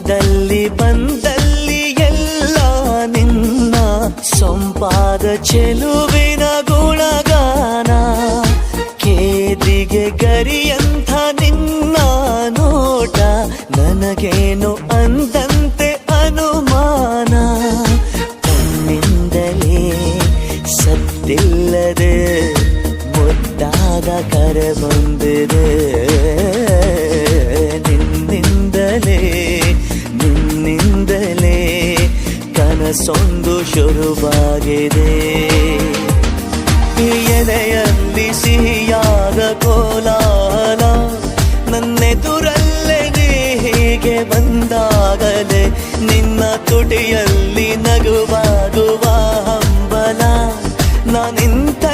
ಹೋದಲ್ಲಿ ಬಂದಲ್ಲಿ ಎಲ್ಲ ನಿನ್ನ ಸೊಂಪಾದ ಚೆಲುವಿನ ಗುಣಗಾನ. ಕೇದಿಗೆ ಗರಿಯಂಥ ನಿನ್ನ ನೋಟ ನನಗೇನು ಅಂದಂತೆ ಅನುಮಾನ. ಕಣ್ಣಿಂದಲೇ ಸತ್ತಿಲ್ಲದೆ ಮುದ್ದಾದ ಕರೆ ಬಂದಿದೆ. ನಿನ್ನಿಂದಲೇ ಕನಸೊಂದು ಶುರುವಾಗಿದೆ. ಎದೆಯಲ್ಲಿ ಸಿಹಿಯಾದ ಕೋಲಾಹಲ ನನ್ನೆದುರಲ್ಲೇ ನೀ ಹೀಗೆ ಬಂದಾಗಲೇ ನಿನ್ನ ತುಟಿಯಲ್ಲಿ ನಗುವಾಗುವ ಹಂಬಲ. ನಾನಿಂತ